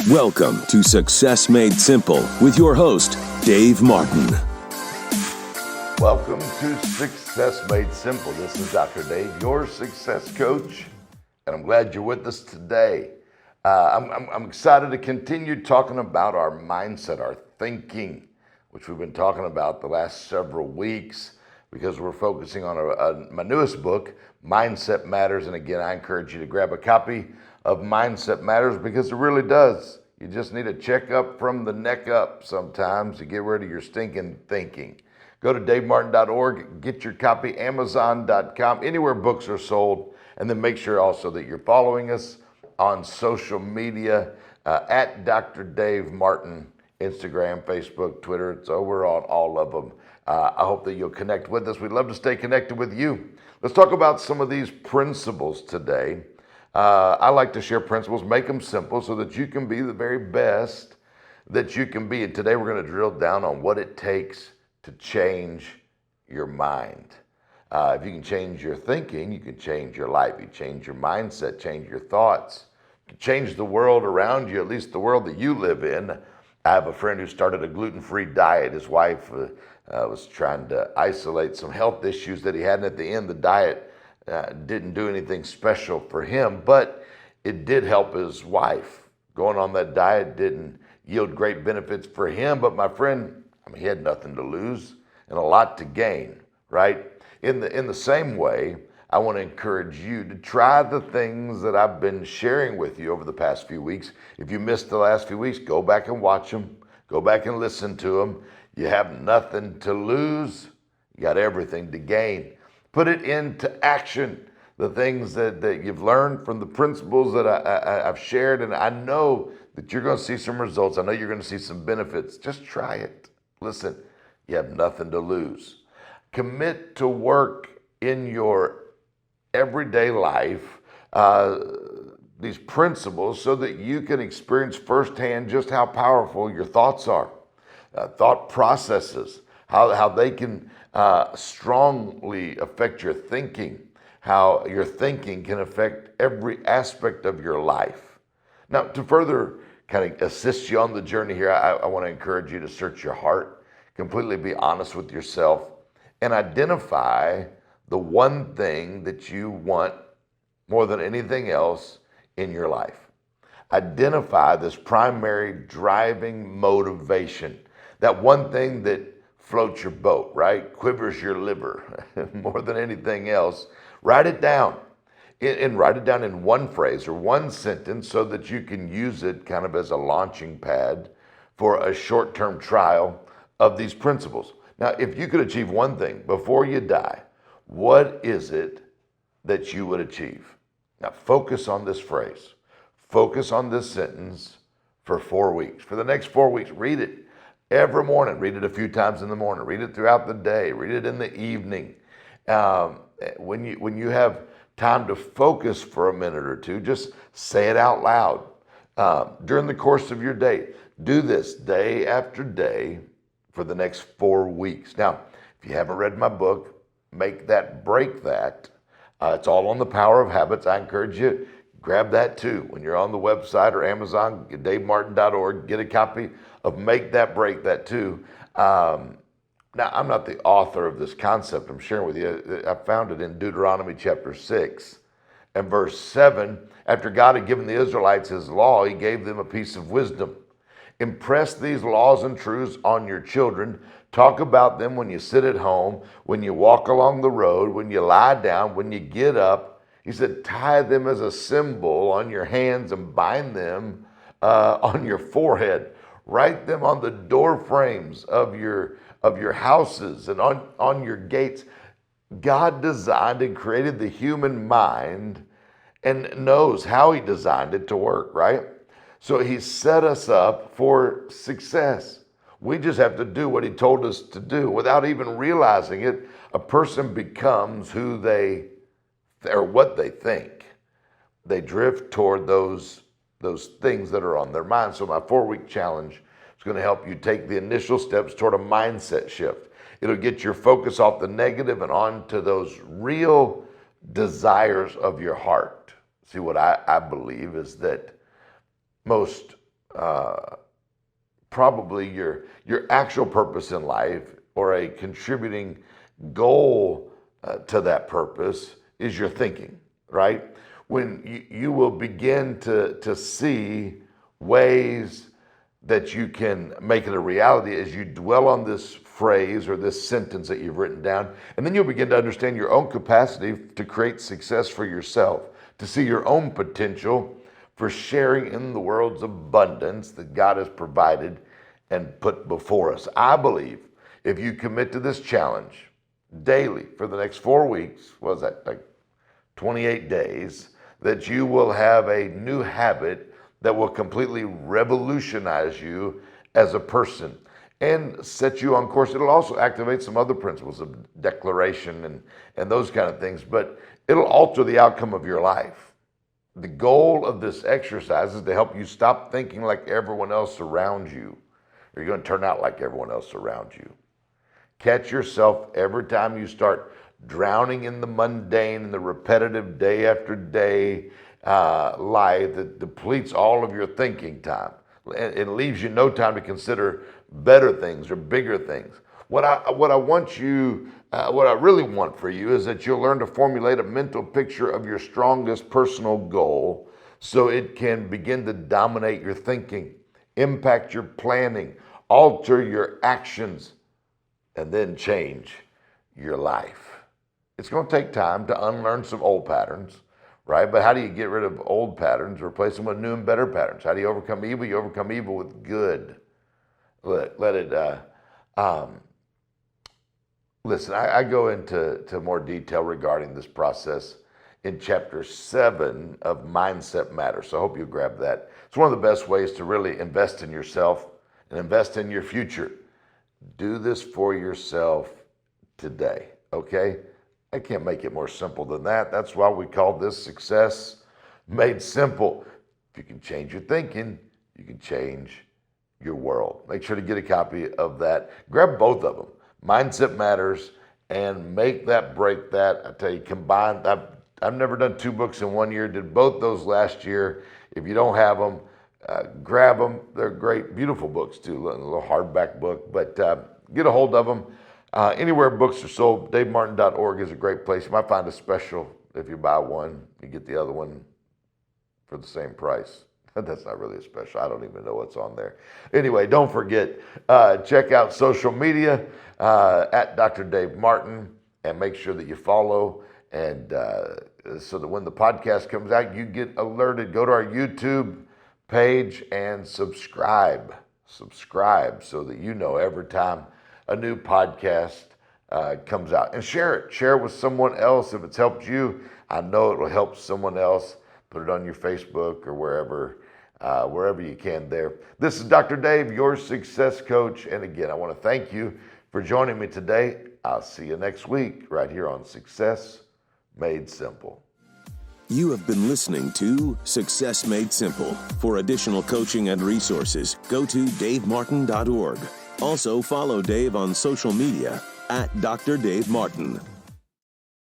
Welcome to Success Made Simple with your host, Dave Martin. Welcome to Success Made Simple. This is Dr. Dave, your success coach, and I'm glad you're with us today. I'm excited to continue talking about our mindset, our thinking, which we've been talking about the last several weeks because we're focusing on my newest book, Mindset Matters. And again, I encourage you to grab a copy of Mindset Matters because it really does. You just need a checkup from the neck up sometimes to get rid of your stinking thinking. Go to davemartin.org, get your copy, amazon.com, anywhere books are sold, and then make sure also that you're following us on social media at Dr. Dave Martin, Instagram, Facebook, Twitter. So we're on all of them. I hope that you'll connect with us. We'd love to stay connected with you. Let's talk about some of these principles today. I like to share principles, make them simple so that you can be the very best that you can be. And today we're going to drill down on what it takes to change your mind. If you can change your thinking, you can change your life. You change your mindset, change your thoughts. You can change the world around you, at least the world that you live in. I have a friend who started a gluten-free diet. His wife was trying to isolate some health issues that he had, and at the end, the diet didn't do anything special for him, but it did help his wife. Going on that diet didn't yield great benefits for him, but my friend, he had nothing to lose and a lot to gain, right? In the same way, I want to encourage you to try the things that I've been sharing with you over the past few weeks. If you missed the last few weeks, go back and watch them. Go back and listen to them. You have nothing to lose. You got everything to gain. Put it into action, the things that you've learned from the principles that I've shared, and I know that you're going to see some results. I know you're going to see some benefits. Just try it. Listen, you have nothing to lose. Commit to work in your everyday life these principles so that you can experience firsthand just how powerful your thoughts are, thought processes, how they can strongly affect your thinking, how your thinking can affect every aspect of your life. Now, to further kind of assist you on the journey here, I want to encourage you to search your heart, completely be honest with yourself, and identify the one thing that you want more than anything else in your life. Identify this primary driving motivation, that one thing that floats your boat, right? Quivers your liver more than anything else. Write it down and write it down in one phrase or one sentence so that you can use it kind of as a launching pad for a short-term trial of these principles. Now, if you could achieve one thing before you die, what is it that you would achieve? Now, focus on this phrase. Focus on this sentence for 4 weeks. For the next 4 weeks, read it. Every morning, read it a few times in the morning, read it throughout the day, read it in the evening. When you have time to focus for a minute or two, just say it out loud. During the course of your day, do this day after day for the next 4 weeks. Now, if you haven't read my book, Make That, Break That. It's all on the power of habits. I encourage you, grab that too. When you're on the website or Amazon, davemartin.org, get a copy of Make That, Break That too. Now, I'm not the author of this concept I'm sharing with you. I found it in Deuteronomy chapter 6 and verse 7. After God had given the Israelites his law, he gave them a piece of wisdom. Impress these laws and truths on your children. Talk about them when you sit at home, when you walk along the road, when you lie down, when you get up. He said, tie them as a symbol on your hands and bind them on your forehead. Write them on the door frames of your houses and on your gates. God designed and created the human mind and knows how he designed it to work, right? So he set us up for success. We just have to do what he told us to do. Without even realizing it, a person becomes who they or what they think. They drift toward those things that are on their mind. So my 4-week challenge is going to help you take the initial steps toward a mindset shift. It'll get your focus off the negative and onto those real desires of your heart. See, what I believe is that most probably your actual purpose in life, or a contributing goal to that purpose, is your thinking, right? When you will begin to see ways that you can make it a reality as you dwell on this phrase or this sentence that you've written down, and then you'll begin to understand your own capacity to create success for yourself, to see your own potential for sharing in the world's abundance that God has provided and put before us. I believe if you commit to this challenge daily for the next 4 weeks, what is that, like 28 days, that you will have a new habit that will completely revolutionize you as a person and set you on course. It'll also activate some other principles of declaration and those kind of things, but it'll alter the outcome of your life. The goal of this exercise is to help you stop thinking like everyone else around you, or you're going to turn out like everyone else around you. Catch yourself every time you start drowning in the mundane and the repetitive day after day life that depletes all of your thinking time. It leaves you no time to consider better things or bigger things. What I really want for you is that you'll learn to formulate a mental picture of your strongest personal goal so it can begin to dominate your thinking, impact your planning, alter your actions, and then change your life. It's going to take time to unlearn some old patterns, right? But how do you get rid of old patterns, replace them with new and better patterns? How do you overcome evil? You overcome evil with good. Listen, I go into more detail regarding this process in chapter 7 of Mindset Matters. So I hope you grab that. It's one of the best ways to really invest in yourself and invest in your future. Do this for yourself today, okay? I can't make it more simple than that. That's why we call this Success Made Simple. If you can change your thinking, you can change your world. Make sure to get a copy of that. Grab both of them, Mindset Matters and Make That Break That. I tell you, combined, I've never done 2 books in 1 year. Did both those last year. If you don't have them, grab them. They're great, beautiful books too. A little hardback book, but get a hold of them. Anywhere books are sold, davemartin.org is a great place. You might find a special if you buy one. You get the other one for the same price. That's not really a special. I don't even know what's on there. Anyway, don't forget, check out social media at Dr. Dave Martin, and make sure that you follow, and so that when the podcast comes out, you get alerted. Go to our YouTube page and subscribe so that you know every time a new podcast comes out. And share it with someone else. If it's helped you, I know it will help someone else. Put it on your Facebook or wherever you can there. This is Dr. Dave, your success coach. And again, I want to thank you for joining me today. I'll see you next week right here on Success Made Simple. You have been listening to Success Made Simple. For additional coaching and resources, go to davemartin.org. Also, follow Dave on social media at Dr. Dave Martin.